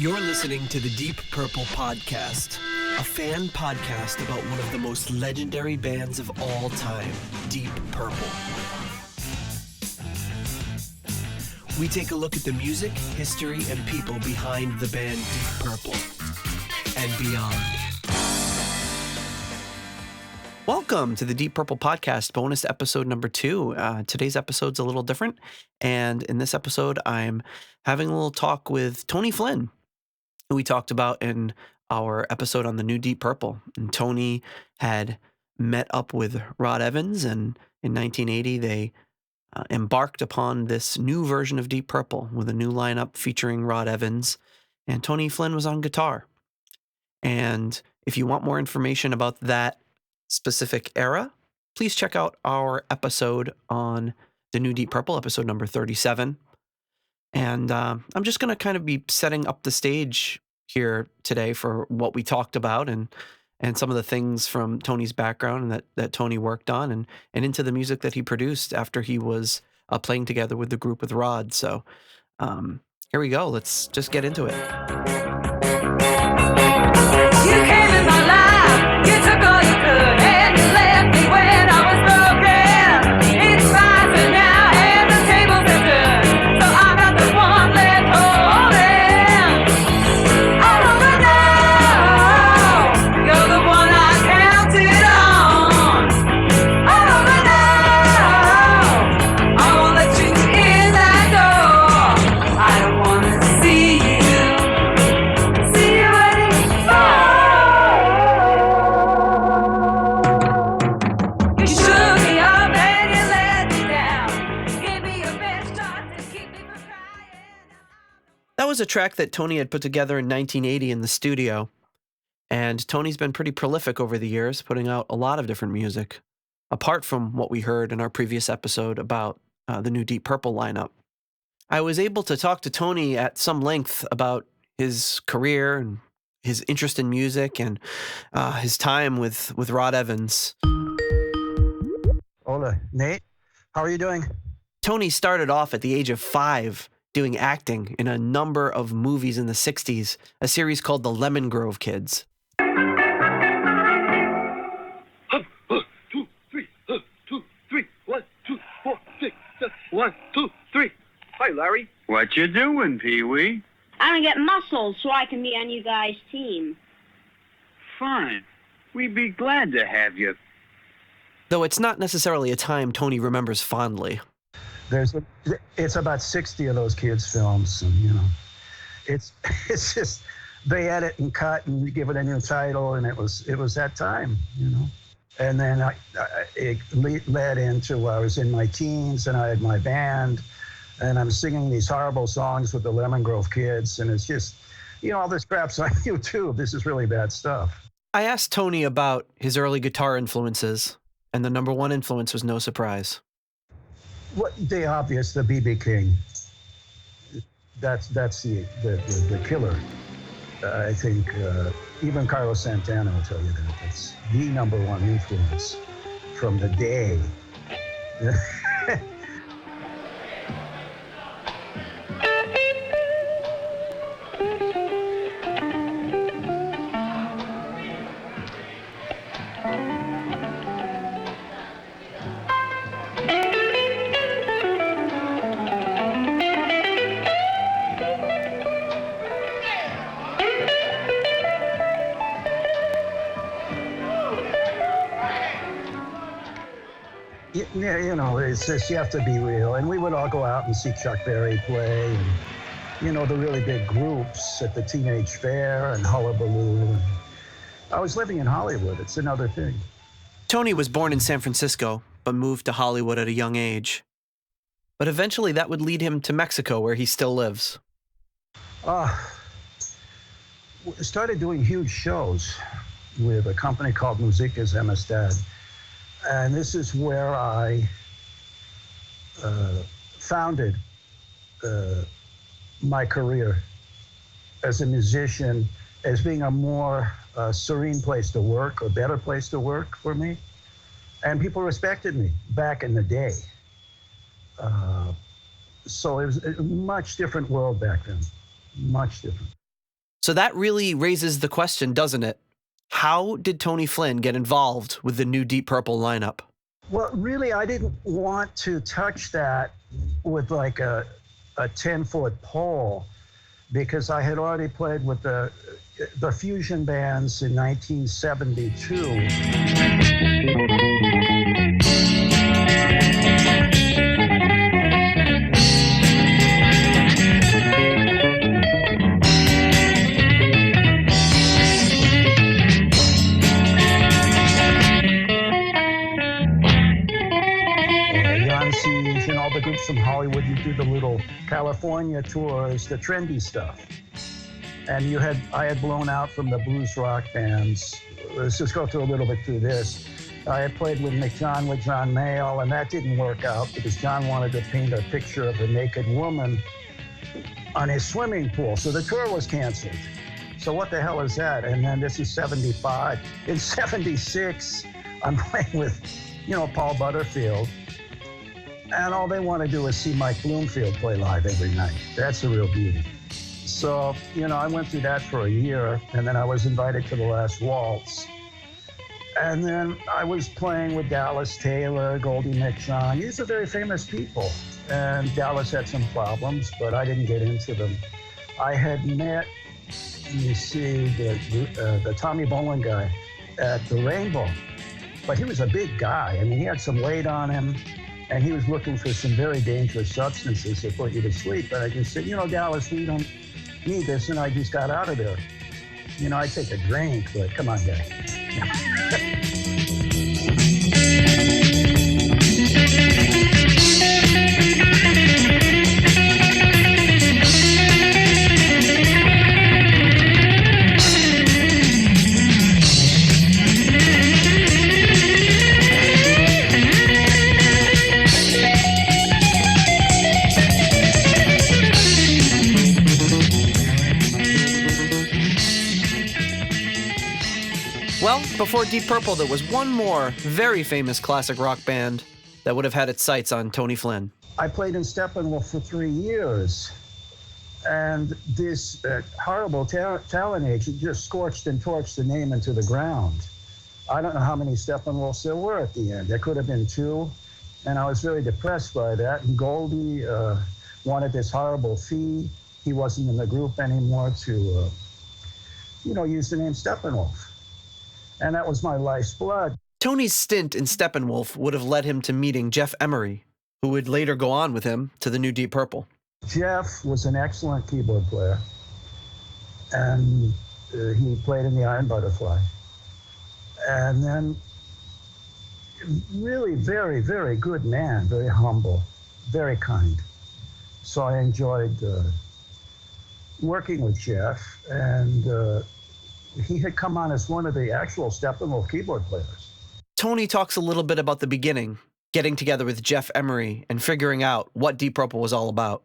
You're listening to the Deep Purple Podcast, a fan podcast about one of the most legendary bands of all time, Deep Purple. We take a look at the music, history, and people behind the band Deep Purple and beyond. Welcome to the Deep Purple Podcast, bonus episode number 2. Today's episode's a little different, and in this episode, I'm having a little talk with Tony Flynn, who we talked about in our episode on the new Deep Purple. And Tony had met up with Rod Evans, and in 1980, they embarked upon this new version of Deep Purple with a new lineup featuring Rod Evans, and Tony Flynn was on guitar. And if you want more information about that specific era, please check out our episode on the new Deep Purple, episode number 37. And I'm just going to kind of be setting up the stage here today for what we talked about and some of the things from Tony's background and that Tony worked on and into the music that he produced after he was playing together with the group with Rod. So here we go. Let's just get into it. You came in my life, you took all you could, and you left me when I was broken. It's fine now, and the tables are turned, so I got the one left holding. All over now, you're the one I counted on. All over now, I won't let you in that door. I don't wanna see you anymore. You shook me up and you let me down. You gave me your best shot to keep me from crying. That was a track that Tony had put together in 1980 in the studio. And Tony's been pretty prolific over the years, putting out a lot of different music, apart from what we heard in our previous episode about the new Deep Purple lineup. I was able to talk to Tony at some length about his career and his interest in music and his time with Rod Evans. Hola, Nate. How are you doing? Tony started off at the age of 5 doing acting in a number of movies in the 60s, a series called The Lemon Grove Kids. 2, 3, 2, 3, 1, 2, 4, 6, 7, 1, 2, 3. Hi, Larry. What you doing, Pee-wee? I want to get muscles so I can be on you guys' team. Fine. We'd be glad to have you. Though it's not necessarily a time Tony remembers fondly. It's about 60 of those kids' films, and it's just they edit and cut and give it a new title, and it was that time, And then it led into I was in my teens, and I had my band, and I'm singing these horrible songs with the Lemon Grove Kids, and it's just, all this crap's on YouTube. This is really bad stuff. I asked Tony about his early guitar influences, and the number one influence was no surprise. The obvious, the B.B. King. That's the killer. I think even Carlos Santana will tell you that. That's the number one influence from the day. It's just you have to be real. And we would all go out and see Chuck Berry play, and the really big groups at the Teenage Fair and Hullabaloo. And I was living in Hollywood. It's another thing. Tony was born in San Francisco, but moved to Hollywood at a young age. But eventually that would lead him to Mexico, where he still lives. Started doing huge shows with a company called Musique's Amistad. And this is where I founded my career as a musician, as being a more serene place to work, a better place to work for me. And people respected me back in the day. So it was a much different world back then, much different. So that really raises the question, doesn't it? How did Tony Flynn get involved with the new Deep Purple lineup? Well, really, I didn't want to touch that with like a 10-foot pole, because I had already played with the fusion bands in 1972. And all the groups from Hollywood, you do the little California tours, the trendy stuff. And I had blown out from the blues rock bands. Let's just go through a little bit through this. I had played with John Mayall, and that didn't work out because John wanted to paint a picture of a naked woman on his swimming pool. So the tour was canceled. So what the hell is that? And then this is 75. In 76, I'm playing with, Paul Butterfield. And all they want to do is see Mike Bloomfield play live every night. That's a real beauty. So, I went through that for a year, and then I was invited to the Last Waltz. And then I was playing with Dallas Taylor, Goldie McShawn. These are very famous people. And Dallas had some problems, but I didn't get into them. I had met, the Tommy Bolin guy at the Rainbow. But he was a big guy. I mean, he had some weight on him. And he was looking for some very dangerous substances to put you to sleep. And I just said, Dallas, we don't need this. And I just got out of there. I'd take a drink, but come on, guy. Well, before Deep Purple, there was one more very famous classic rock band that would have had its sights on Tony Flynn. I played in Steppenwolf for 3 years. And this horrible talent agent just scorched and torched the name into the ground. I don't know how many Steppenwolfs there were at the end. There could have been 2. And I was very depressed by that. And Goldie wanted this horrible fee. He wasn't in the group anymore to, use the name Steppenwolf. And that was my life's blood. Tony's stint in Steppenwolf would have led him to meeting Jeff Emery, who would later go on with him to the new Deep Purple. Jeff was an excellent keyboard player. And he played in the Iron Butterfly. And then really very, very good man, very humble, very kind. So I enjoyed working with Jeff, and he had come on as one of the actual Steppenwolf keyboard players. Tony talks a little bit about the beginning, getting together with Jeff Emery and figuring out what Deep Purple was all about.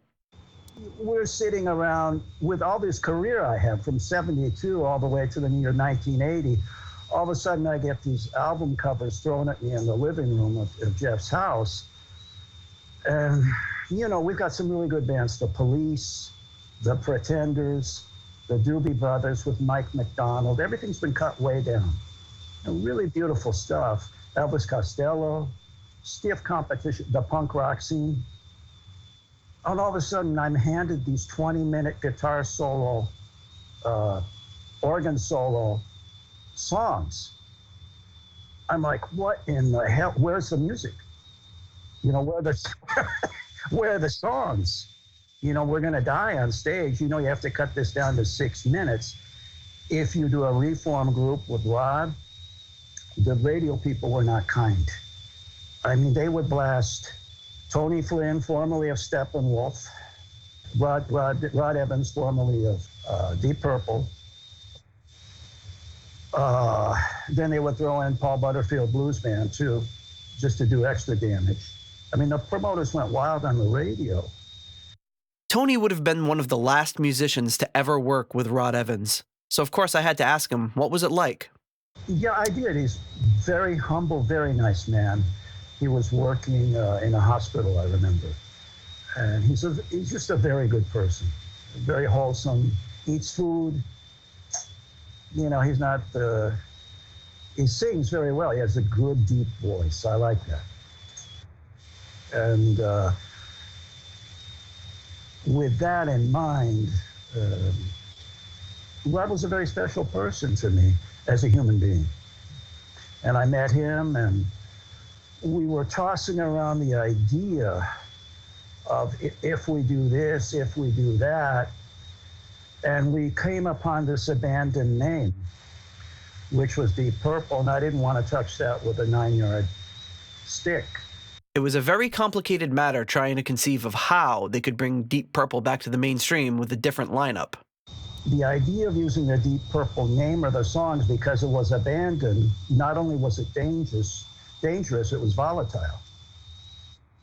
We're sitting around with all this career I had from 72 all the way to the year 1980. All of a sudden I get these album covers thrown at me in the living room of Jeff's house. And, we've got some really good bands, The Police, The Pretenders, the Doobie Brothers with Mike McDonald. Everything's been cut way down. Really beautiful stuff. Elvis Costello, stiff competition, the punk rock scene. And all of a sudden, I'm handed these 20-minute guitar solo, organ solo songs. I'm like, what in the hell? Where's the music? Where are the songs? We're going to die on stage. You have to cut this down to 6 minutes. If you do a reform group with Rod, the radio people were not kind. I mean, they would blast Tony Flynn, formerly of Steppenwolf, Rod Evans, formerly of Deep Purple. Then they would throw in Paul Butterfield Blues Band, too, just to do extra damage. I mean, the promoters went wild on the radio. Tony would have been one of the last musicians to ever work with Rod Evans. So, of course, I had to ask him, what was it like? Yeah, I did. He's very humble, very nice man. He was working in a hospital, I remember. And he's just a very good person, very wholesome, eats food, he's not, he sings very well. He has a good, deep voice. I like that. And with that in mind, Rod was a very special person to me as a human being. And I met him, and we were tossing around the idea of if we do this, if we do that. And we came upon this abandoned name, which was Deep Purple, and I didn't want to touch that with a 9-yard stick. It was a very complicated matter trying to conceive of how they could bring Deep Purple back to the mainstream with a different lineup. The idea of using the Deep Purple name or the songs, because it was abandoned, not only was it dangerous, it was volatile.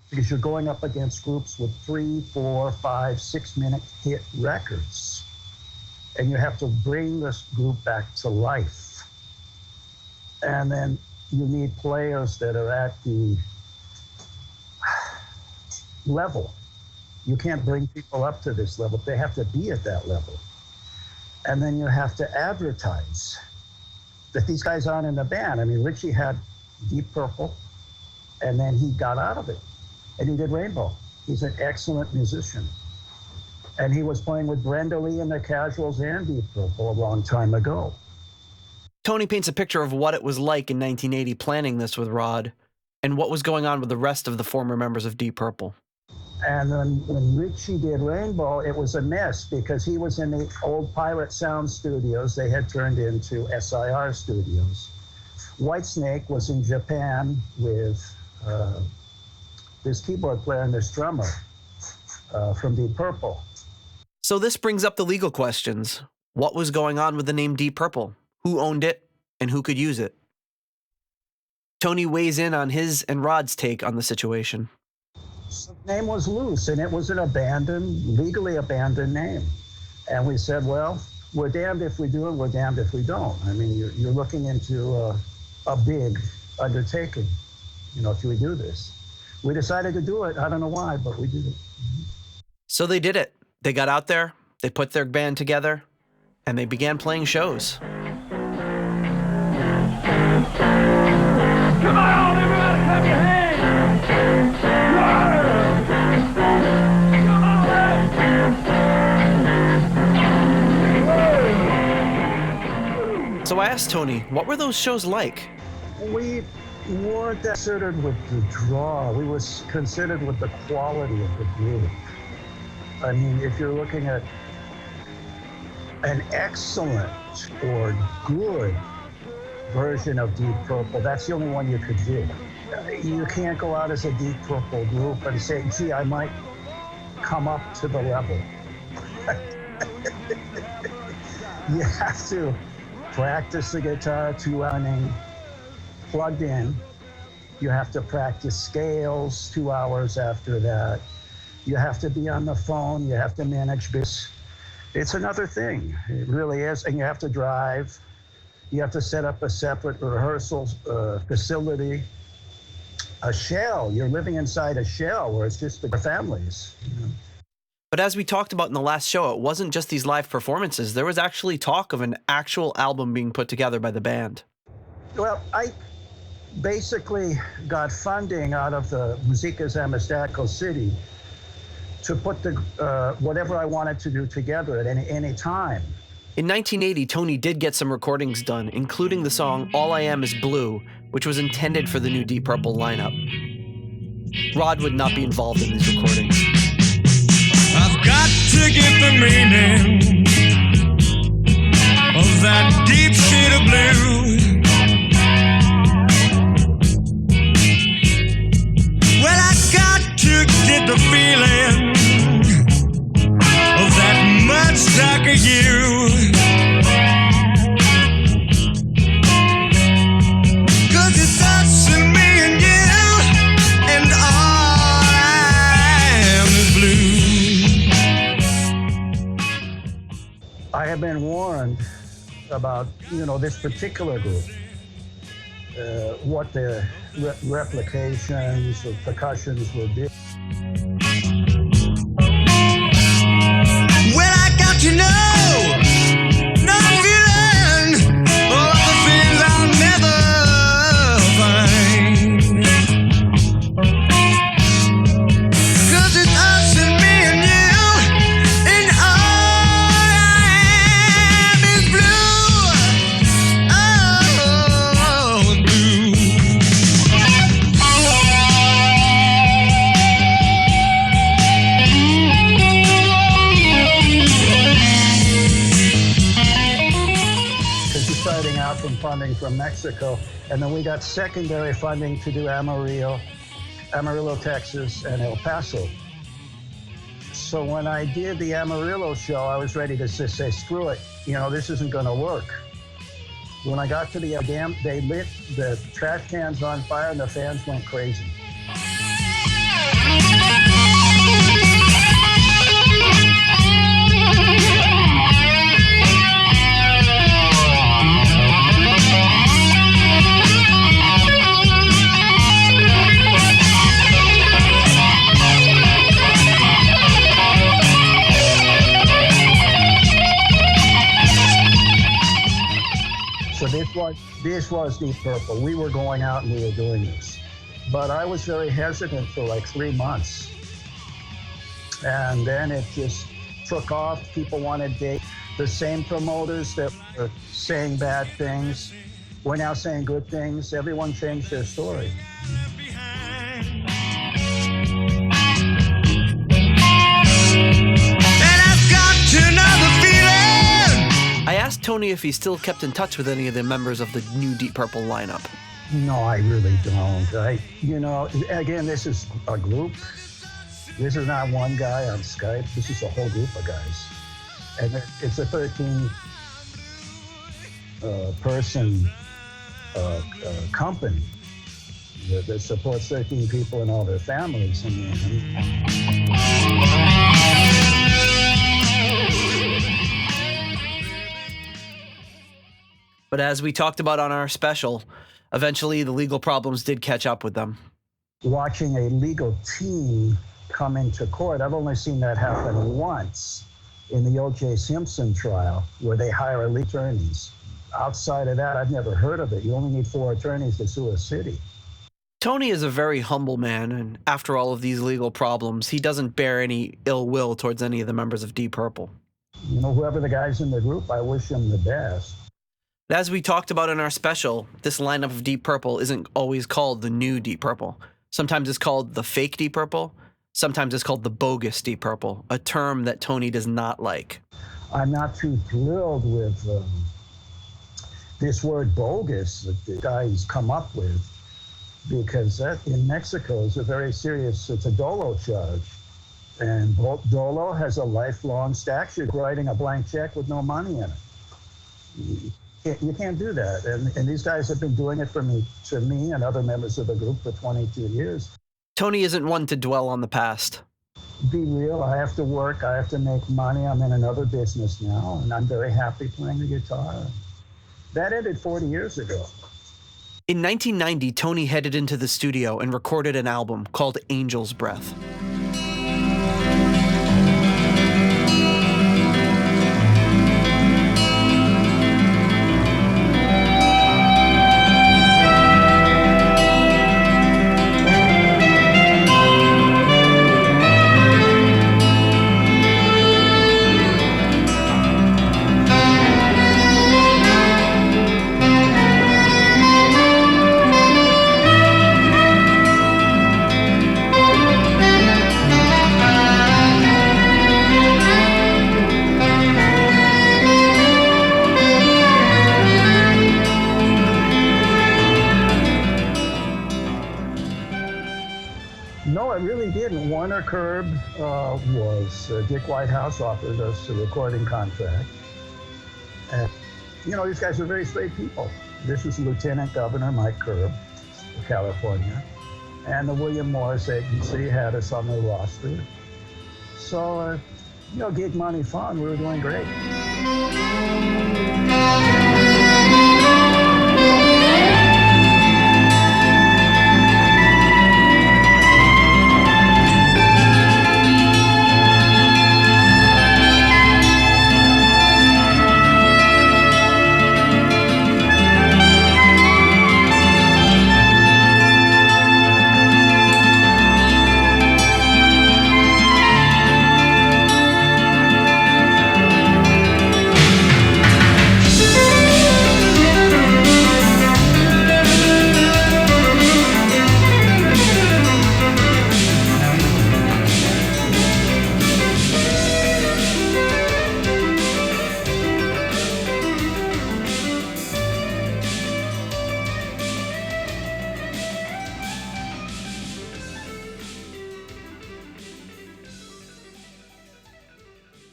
Because you're going up against groups with 3, 4, 5, 6-minute hit records. And you have to bring this group back to life. And then you need players that are at the level. You can't bring people up to this level. They have to be at that level. And then you have to advertise that these guys aren't in the band. I mean, Ritchie had Deep Purple, and then he got out of it, and he did Rainbow. He's an excellent musician. And he was playing with Brenda Lee and the Casuals and Deep Purple a long time ago. Tony paints a picture of what it was like in 1980 planning this with Rod, and what was going on with the rest of the former members of Deep Purple. And then when Ritchie did Rainbow, it was a mess because he was in the old Pirate Sound studios. They had turned into SIR studios. Whitesnake was in Japan with this keyboard player and this drummer from Deep Purple. So this brings up the legal questions. What was going on with the name Deep Purple? Who owned it, and who could use it? Tony weighs in on his and Rod's take on the situation. So the name was loose, and it was an legally abandoned name. And we said, well, we're damned if we do and we're damned if we don't. I mean, you're looking into a big undertaking, if we do this. We decided to do it. I don't know why, but we did it. So they did it. They got out there, they put their band together, and they began playing shows. Come on, everybody, clap your hands! So I asked Tony, what were those shows like? We weren't considered with the draw. We were considered with the quality of the group. I mean, if you're looking at an excellent or good version of Deep Purple, that's the only one you could do. You can't go out as a Deep Purple group and say, gee, I might come up to the level. You have to practice the guitar 2 hours plugged in. You have to practice scales 2 hours after that. You have to be on the phone. You have to manage this. It's another thing. It really is. And you have to drive. You have to set up a separate rehearsal facility. A shell. You're living inside a shell where it's just the families. But as we talked about in the last show, it wasn't just these live performances. There was actually talk of an actual album being put together by the band. Well, I basically got funding out of the Musica Zamestacco City to put whatever I wanted to do together at any time. In 1980, Tony did get some recordings done, including the song All I Am Is Blue, which was intended for the new Deep Purple lineup. Rod would not be involved in these recordings. I've got to get the meaning of that deep shade of blue. Well, I got to get the feeling of that much darker hue. 'Cause it's us and me and you, and all I am is blue. I have been warned about, this particular group, what the replications or percussions will be. Well, I got to know, no feeling funding from Mexico, and then we got secondary funding to do Amarillo, Texas, and El Paso. So when I did the Amarillo show, I was ready to just say, screw it, this isn't going to work. When I got to the dam, they lit the trash cans on fire and the fans went crazy. So this was Deep Purple. We were going out and we were doing this. But I was very hesitant for like 3 months. And then it just took off. People wanted dates. The same promoters that were saying bad things were now saying good things. Everyone changed their story. I asked Tony if he still kept in touch with any of the members of the new Deep Purple lineup. No, I really don't. Again, this is a group. This is not one guy on Skype. This is a whole group of guys. And it's a 13-person company that supports 13 people and all their families. But as we talked about on our special, eventually the legal problems did catch up with them. Watching a legal team come into court, I've only seen that happen once in the O.J. Simpson trial, where they hire legal attorneys. Outside of that, I've never heard of it. You only need 4 attorneys to sue a city. Tony is a very humble man, and after all of these legal problems, he doesn't bear any ill will towards any of the members of Deep Purple. Whoever the guys in the group, I wish them the best. As we talked about in our special, this lineup of Deep Purple isn't always called the new Deep Purple. Sometimes it's called the fake Deep Purple. Sometimes it's called the bogus Deep Purple, a term that Tony does not like. I'm not too thrilled with this word bogus that the guys come up with, because that in Mexico is it's a dolo charge. And dolo has a lifelong statute, writing a blank check with no money in it. You can't do that. And these guys have been doing it to me and other members of the group for 22 years. Tony isn't one to dwell on the past. Be real. I have to work. I have to make money. I'm in another business now, and I'm very happy playing the guitar. That ended 40 years ago. In 1990, Tony headed into the studio and recorded an album called Angel's Breath. Curb was Dick Whitehouse offered us a recording contract. And, these guys are very straight people. This was Lieutenant Governor Mike Curb of California. And the William Morris Agency had us on their roster. So, gig money fun, we were doing great.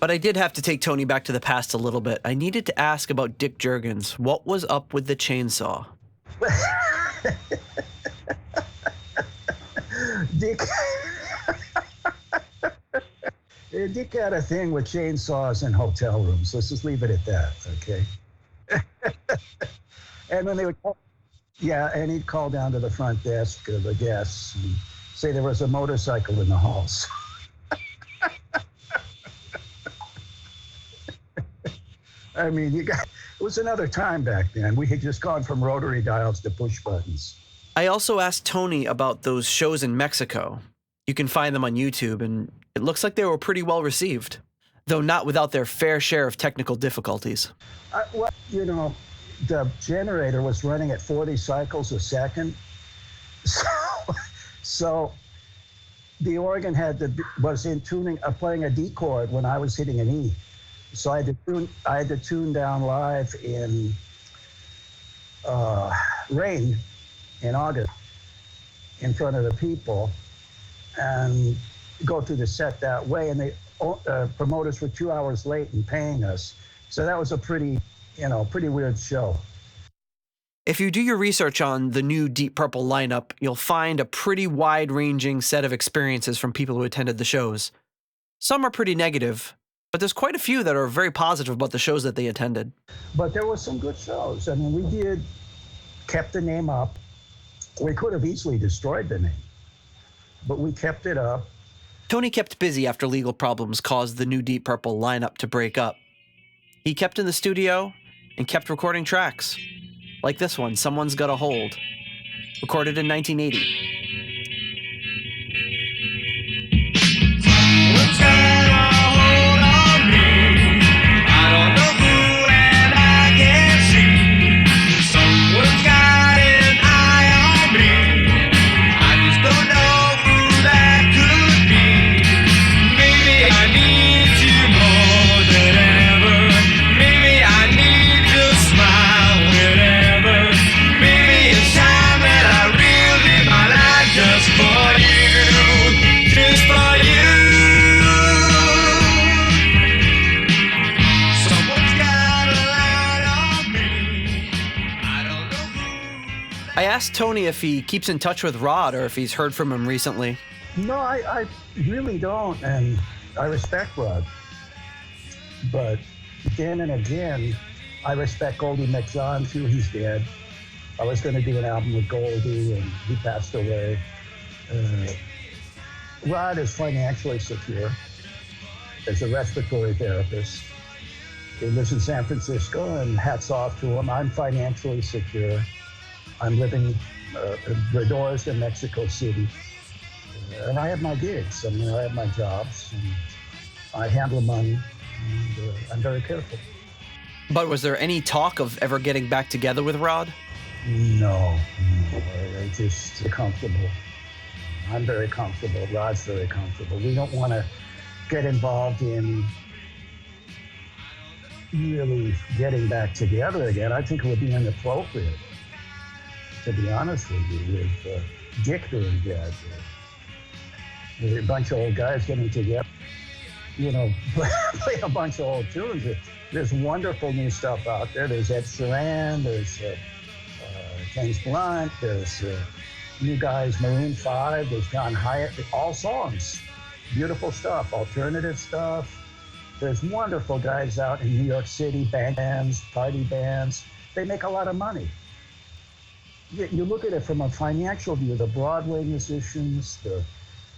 But I did have to take Tony back to the past a little bit. I needed to ask about Dick Juergens. What was up with the chainsaw? Dick, Dick had a thing with chainsaws in hotel rooms. Let's just leave it at that, okay? And when they would, and he'd call down to the front desk of the guests and say there was a motorcycle in the halls. I mean, it was another time back then. We had just gone from rotary dials to push buttons. I also asked Tony about those shows in Mexico. You can find them on YouTube, and it looks like they were pretty well received, though not without their fair share of technical difficulties. Well, you know, the generator was running at 40 cycles a second. So the organ was in tuning, playing a D chord when I was hitting an E. So I had to tune down live in rain in August in front of the people and go through the set that way. And the promoters were 2 hours late in paying us. So that was a pretty weird show. If you do your research on the new Deep Purple lineup, you'll find a pretty wide-ranging set of experiences from people who attended the shows. Some are pretty negative, but there's quite a few that are very positive about the shows that they attended. But there were some good shows. I mean, we kept the name up. We could have easily destroyed the name, but we kept it up. Tony kept busy after legal problems caused the new Deep Purple lineup to break up. He kept in the studio and kept recording tracks, like this one, Someone's Got a Hold, recorded in 1980. I asked Tony if he keeps in touch with Rod or if he's heard from him recently. No, I really don't, and I respect Rod. But again and again, I respect Goldie McZahn too. He's dead. I was going to do an album with Goldie, and he passed away. Rod is financially secure as a respiratory therapist. He lives in San Francisco, and hats off to him. I'm financially secure. I'm living the doors in Mexico City. And I have my gigs. I mean, I have my jobs. And I handle money. And I'm very careful. But was there any talk of ever getting back together with Rod? No. I just comfortable. I'm very comfortable. Rod's very comfortable. We don't want to get involved in really getting back together again. I think it would be inappropriate, to be honest with you, with Dick being dead. A bunch of old guys getting together, play a bunch of old tunes. There's wonderful new stuff out there. There's Ed Sheeran, there's James Blunt, there's new guys, Maroon 5, there's John Hyatt, all songs. Beautiful stuff, alternative stuff. There's wonderful guys out in New York City, bands, party bands. They make a lot of money. You look at it from a financial view, the Broadway musicians,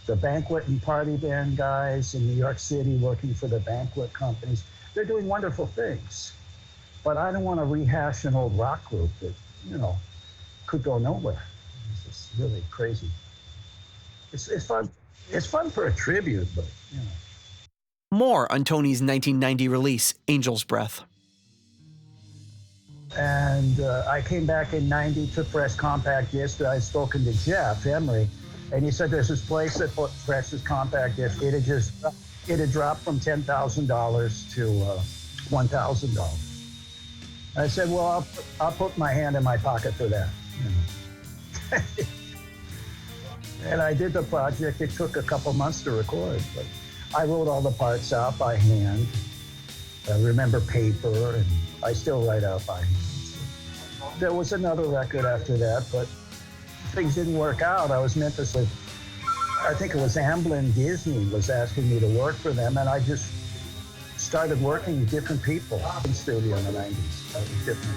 the banquet and party band guys in New York City working for the banquet companies, they're doing wonderful things. But I don't want to rehash an old rock group that, could go nowhere. It's just really crazy. It's fun. It's fun for a tribute, but, More on Tony's 1990 release, Angel's Breath. And I came back in 90, took Fresh Compact Disc. I had spoken to Jeff Emery, and he said there's this place that put Fresh's Compact Disc. It had dropped from $10,000 to $1,000. I said, well, I'll put my hand in my pocket for that. And I did the project. It took a couple months to record, but I wrote all the parts out by hand. I remember paper, and I still write out by hand. There was another record after that, but things didn't work out. I was meant to say, I think it was Amblin Disney was asking me to work for them, and I just started working with different people in the studio in the 90s. That was different.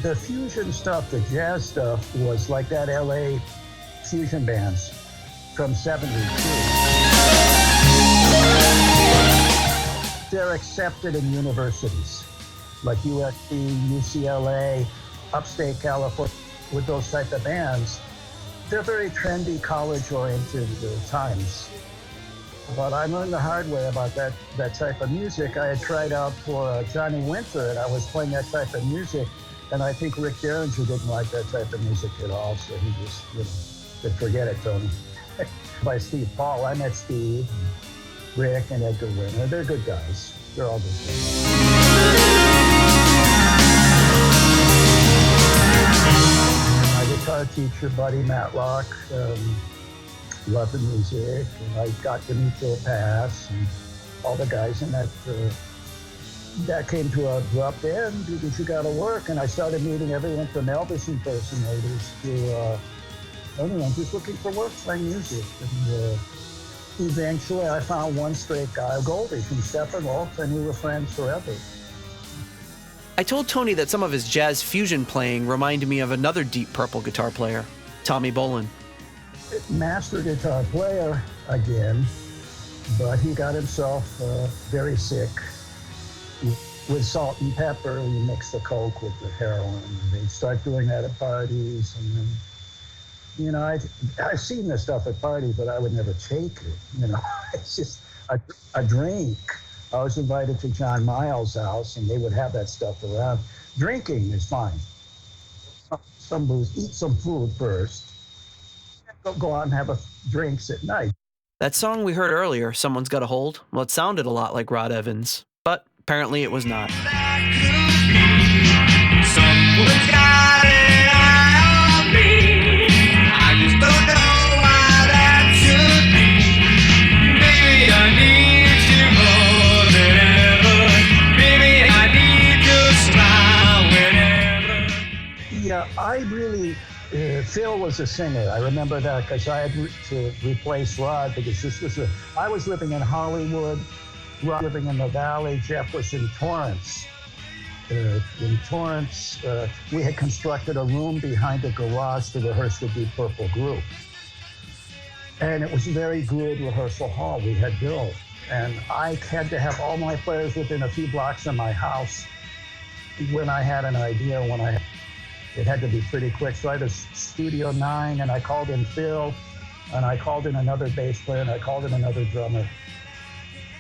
The fusion stuff, the jazz stuff, was like that LA fusion bands from '72. They're accepted in universities like USC, UCLA, upstate California, with those type of bands. They're very trendy, college-oriented times. But I learned the hard way about that type of music. I had tried out for Johnny Winter, and I was playing that type of music. And I think Rick Derringer didn't like that type of music at all, so he just, said, forget it, Tony. By Steve Paul, I met Steve, Rick, and Edgar Winter. They're good guys. They're all good guys. My guitar teacher, buddy Matlock, loved the music, and I got to meet Phil Pass and all the guys in that. That came to a abrupt end because you got to work, and I started meeting everyone from Elvis impersonators to anyone just looking for work, playing music. And eventually I found one straight guy, Goldie from Steppenwolf, and we were friends forever. I told Tony that some of his jazz fusion playing reminded me of another Deep Purple guitar player, Tommy Bolin. Master guitar player again, but he got himself very sick. With salt and pepper, you mix the coke with the heroin. They'd start doing that at parties. And then, I've seen this stuff at parties, but I would never take it. It's just a drink. I was invited to John Miles' house, and they would have that stuff around. Drinking is fine. Some booze, eat some food first. Go out and have drinks at night. That song we heard earlier, Someone's Got a Hold, well, it sounded a lot like Rod Evans, but apparently it was not. Yeah, I really, Phil was a singer. I remember that because I had to replace Rod because I was living in Hollywood, Rod living in the Valley, Jeff was in Torrance. In Torrance, we had constructed a room behind a garage to rehearse the Deep Purple group. And it was a very good rehearsal hall we had built. And I had to have all my players within a few blocks of my house when I had an idea, it had to be pretty quick. So I had a Studio 9, and I called in Phil, and I called in another bass player, and I called in another drummer.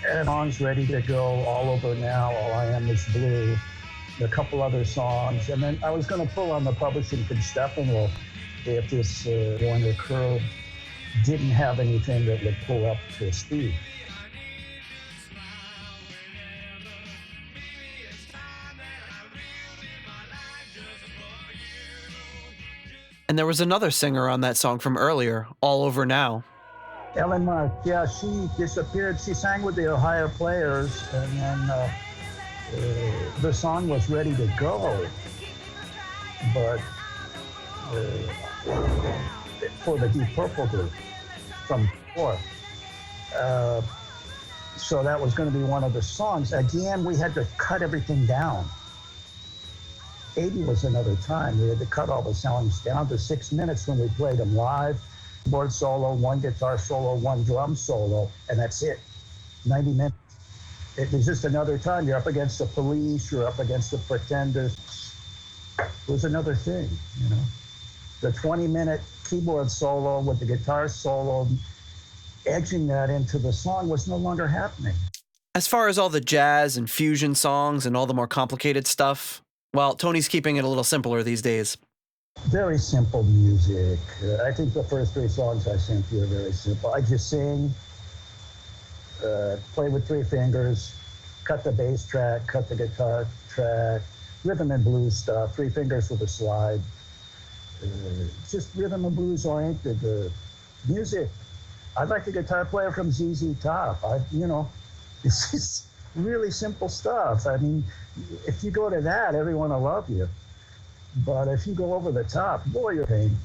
And songs ready to go, All Over Now, All I Am Is Blue, a couple other songs. And then I was going to pull on the publishing from Steppenwolf if this Warner Curve didn't have anything that would pull up to speed. And there was another singer on that song from earlier, All Over Now. Ellen Mark, yeah, she disappeared. She sang with the Ohio Players, and then the song was ready to go. But for the Deep Purple group from before. So that was going to be one of the songs. Again, we had to cut everything down. 80 was another time. We had to cut all the songs down to 6 minutes when we played them live. Keyboard solo, one guitar solo, one drum solo, and that's it. 90 minutes. It was just another time. You're up against the police. You're up against the Pretenders. It was another thing, you know. The 20-minute keyboard solo with the guitar solo, edging that into the song was no longer happening. As far as all the jazz and fusion songs and all the more complicated stuff, well, Tony's keeping it a little simpler these days. Very simple music. I think the first 3 songs I sent you are very simple. I just sing, play with 3 fingers, cut the bass track, cut the guitar track, rhythm and blues stuff, 3 fingers with a slide. Just rhythm and blues oriented music. I'd like a guitar player from ZZ Top. It's just really simple stuff. I mean, if you go to that, everyone will love you. But if you go over the top, boy, you're pain.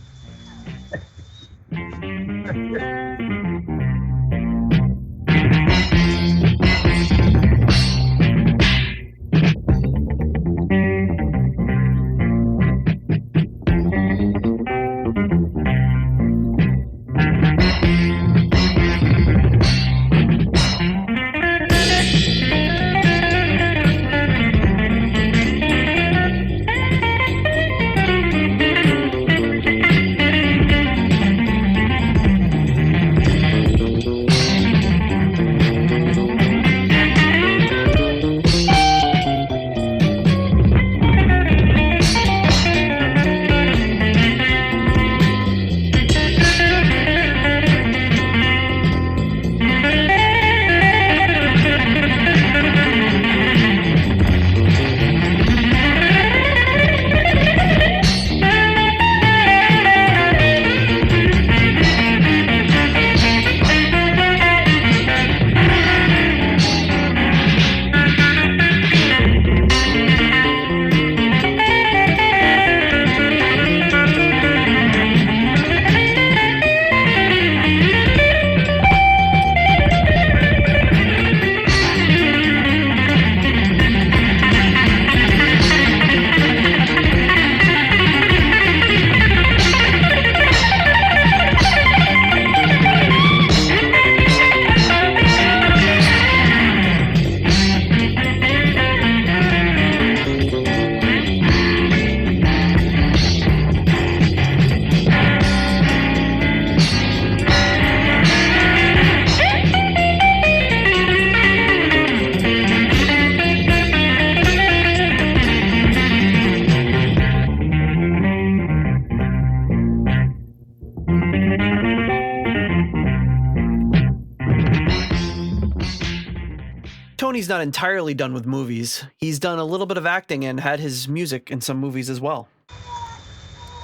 Tony's not entirely done with movies. He's done a little bit of acting and had his music in some movies as well.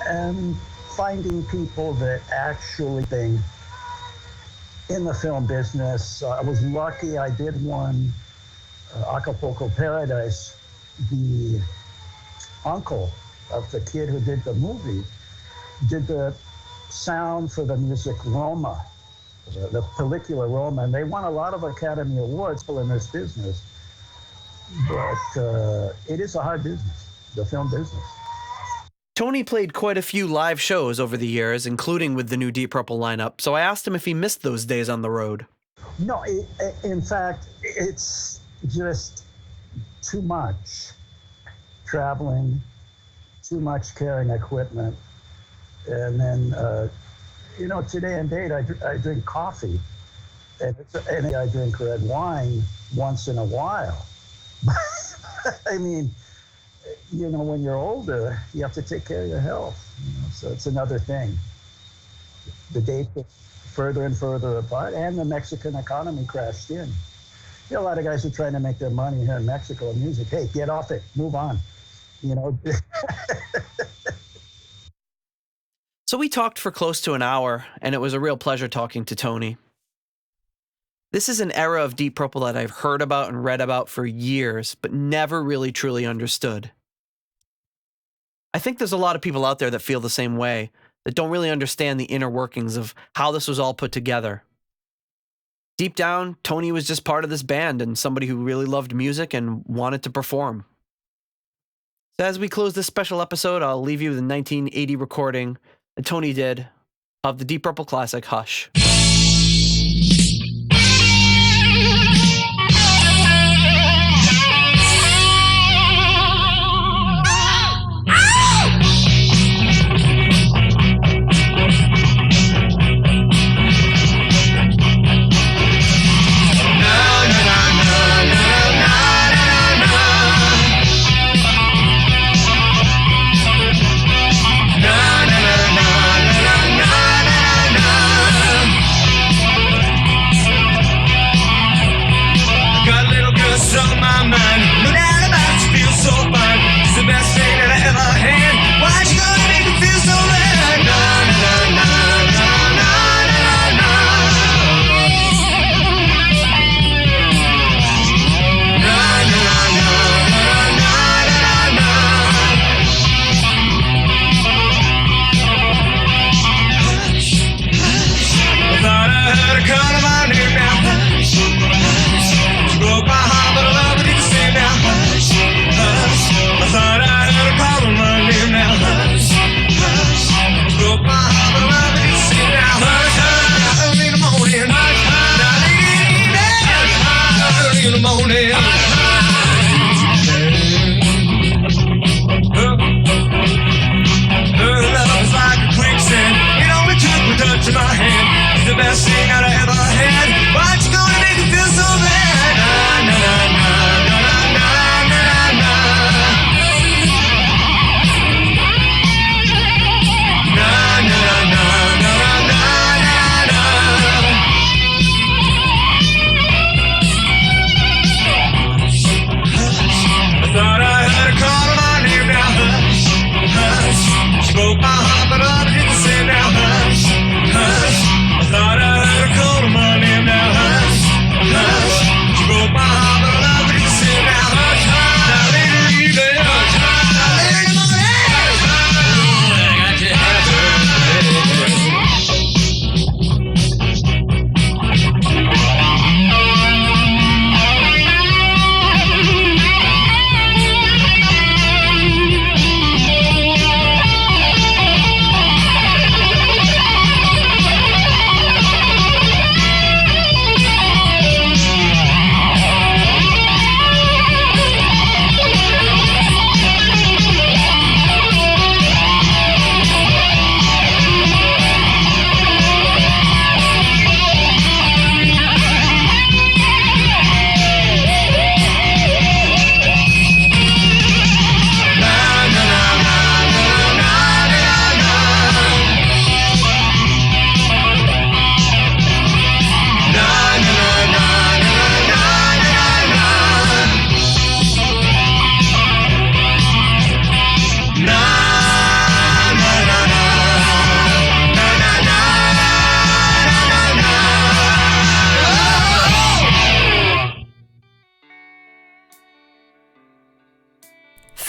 And finding people that actually think in the film business. I was lucky. I did one, Acapulco Paradise. The uncle of the kid who did the movie did the sound for the music Roma, the pellicula Roma, and they won a lot of Academy Awards in this business. But it is a hard business, the film business. Tony played quite a few live shows over the years, including with the new Deep Purple lineup, so I asked him if he missed those days on the road. No, in fact, it's just too much traveling, too much carrying equipment. And then, today and date, I drink coffee, and I drink red wine once in a while. I mean, when you're older, you have to take care of your health. So it's another thing. The dates are further and further apart, and the Mexican economy crashed in. A lot of guys are trying to make their money here in Mexico in music. Hey, get off it, move on. So we talked for close to an hour, and it was a real pleasure talking to Tony. This is an era of Deep Purple that I've heard about and read about for years, but never really truly understood. I think there's a lot of people out there that feel the same way, that don't really understand the inner workings of how this was all put together. Deep down, Tony was just part of this band and somebody who really loved music and wanted to perform. So as we close this special episode, I'll leave you with a 1980 recording that Tony did of the Deep Purple classic, Hush.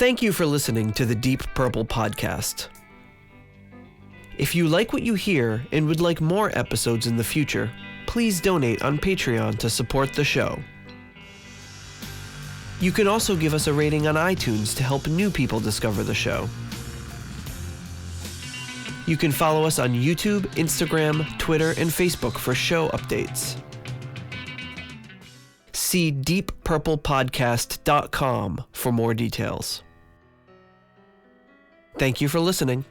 Thank you for listening to the Deep Purple Podcast. If you like what you hear and would like more episodes in the future, please donate on Patreon to support the show. You can also give us a rating on iTunes to help new people discover the show. You can follow us on YouTube, Instagram, Twitter, and Facebook for show updates. See deeppurplepodcast.com for more details. Thank you for listening.